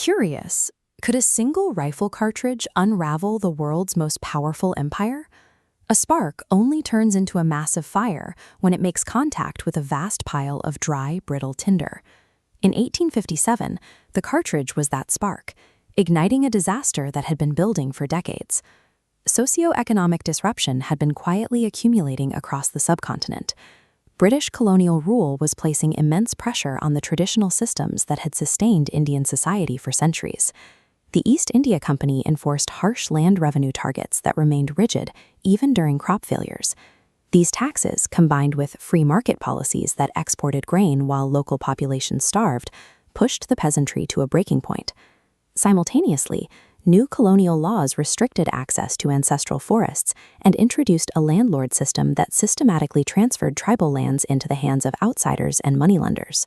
Curious, could a single rifle cartridge unravel the world's most powerful empire? A spark only turns into a massive fire when it makes contact with a vast pile of dry, brittle tinder. In 1857, the cartridge was that spark, igniting a disaster that had been building for decades. Socioeconomic disruption had been quietly accumulating across the subcontinent. British colonial rule was placing immense pressure on the traditional systems that had sustained Indian society for centuries. The East India Company enforced harsh land revenue targets that remained rigid even during crop failures. These taxes, combined with free market policies that exported grain while local populations starved, pushed the peasantry to a breaking point. Simultaneously, new colonial laws restricted access to ancestral forests and introduced a landlord system that systematically transferred tribal lands into the hands of outsiders and moneylenders.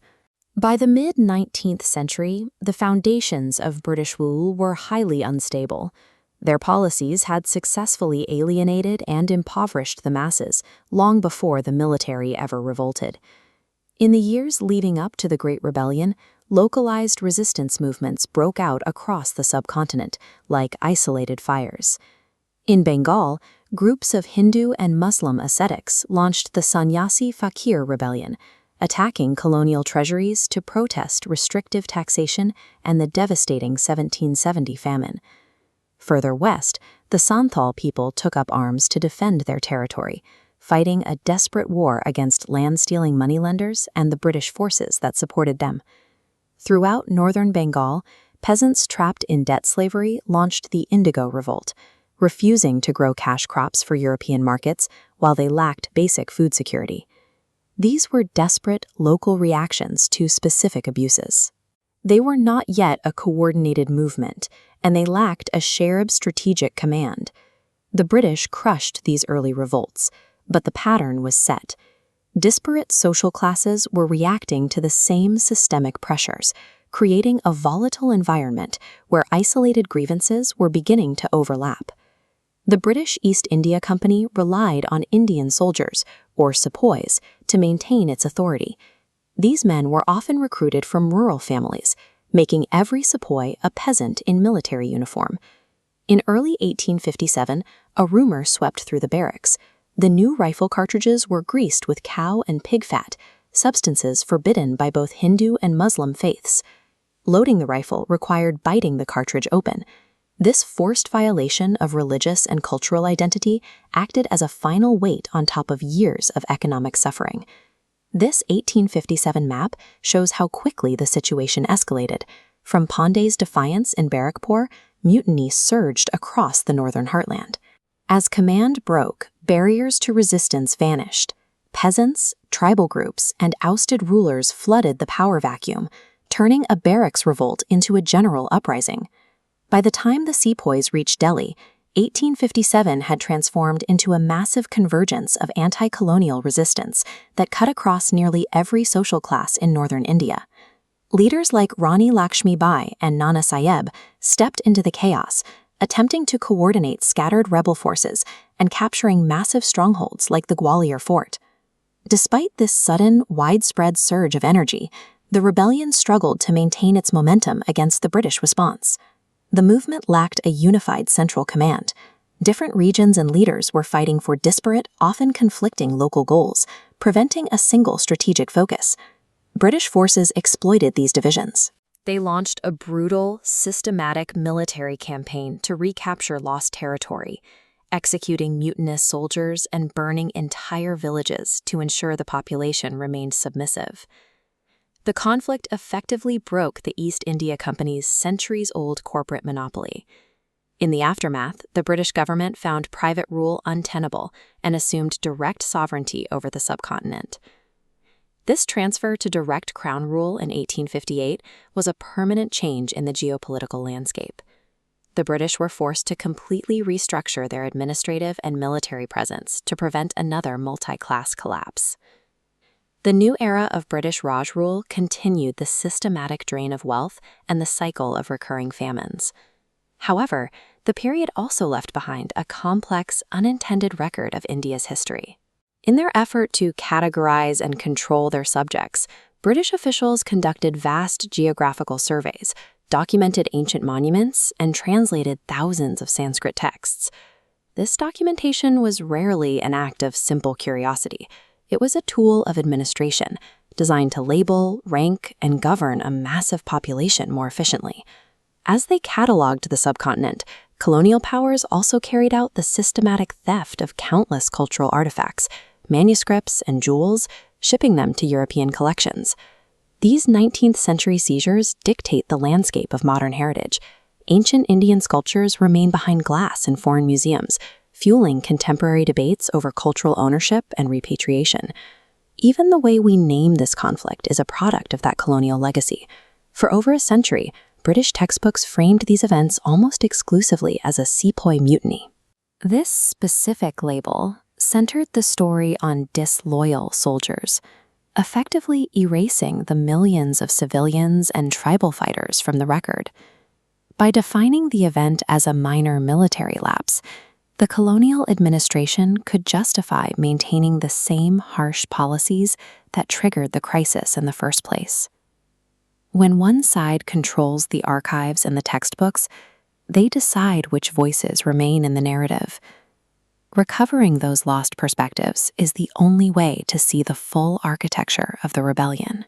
By the mid-19th century, the foundations of British rule were highly unstable. Their policies had successfully alienated and impoverished the masses long before the military ever revolted. In the years leading up to the Great Rebellion, localized resistance movements broke out across the subcontinent, like isolated fires. In Bengal, groups of Hindu and Muslim ascetics launched the Sannyasi Fakir Rebellion, attacking colonial treasuries to protest restrictive taxation and the devastating 1770 famine. Further west, the Santhal people took up arms to defend their territory, fighting a desperate war against land-stealing moneylenders and the British forces that supported them. Throughout northern Bengal, peasants trapped in debt slavery launched the Indigo Revolt, refusing to grow cash crops for European markets while they lacked basic food security. These were desperate local reactions to specific abuses. They were not yet a coordinated movement, and they lacked a shared strategic command. The British crushed these early revolts, but the pattern was set. Disparate social classes were reacting to the same systemic pressures, creating a volatile environment where isolated grievances were beginning to overlap. The British East India Company relied on Indian soldiers, or sepoys, to maintain its authority. These men were often recruited from rural families, making every sepoy a peasant in military uniform. In early 1857, a rumor swept through the barracks. The new rifle cartridges were greased with cow and pig fat, substances forbidden by both Hindu and Muslim faiths. Loading the rifle required biting the cartridge open. This forced violation of religious and cultural identity acted as a final weight on top of years of economic suffering. This 1857 map shows how quickly the situation escalated. From Pandey's defiance in Barrackpore, mutiny surged across the northern heartland. As command broke, barriers to resistance vanished. Peasants, tribal groups, and ousted rulers flooded the power vacuum, turning a barracks revolt into a general uprising. By the time the sepoys reached Delhi, 1857 had transformed into a massive convergence of anti-colonial resistance that cut across nearly every social class in northern India. Leaders like Rani Lakshmi Bai and Nana Sahib stepped into the chaos, attempting to coordinate scattered rebel forces and capturing massive strongholds like the Gwalior fort. Despite this sudden, widespread surge of energy, the rebellion struggled to maintain its momentum against the British response. The movement lacked a unified central command. Different regions and leaders were fighting for disparate, often conflicting local goals, preventing a single strategic focus. British forces exploited these divisions. They launched a brutal, systematic military campaign to recapture lost territory, executing mutinous soldiers and burning entire villages to ensure the population remained submissive. The conflict effectively broke the East India Company's centuries-old corporate monopoly. In the aftermath, the British government found private rule untenable and assumed direct sovereignty over the subcontinent. This transfer to direct crown rule in 1858 was a permanent change in the geopolitical landscape. The British were forced to completely restructure their administrative and military presence to prevent another multi-class collapse. The new era of British Raj rule continued the systematic drain of wealth and the cycle of recurring famines. However, the period also left behind a complex, unintended record of India's history. In their effort to categorize and control their subjects, British officials conducted vast geographical surveys, documented ancient monuments, and translated thousands of Sanskrit texts. This documentation was rarely an act of simple curiosity. It was a tool of administration, designed to label, rank, and govern a massive population more efficiently. As they cataloged the subcontinent, colonial powers also carried out the systematic theft of countless cultural artifacts, manuscripts, and jewels, shipping them to European collections. These 19th century seizures dictate the landscape of modern heritage. Ancient Indian sculptures remain behind glass in foreign museums, fueling contemporary debates over cultural ownership and repatriation. Even the way we name this conflict is a product of that colonial legacy. For over a century, British textbooks framed these events almost exclusively as a sepoy mutiny. This specific label centered the story on disloyal soldiers, effectively erasing the millions of civilians and tribal fighters from the record. By defining the event as a minor military lapse, the colonial administration could justify maintaining the same harsh policies that triggered the crisis in the first place. When one side controls the archives and the textbooks, they decide which voices remain in the narrative. Recovering those lost perspectives is the only way to see the full architecture of the rebellion.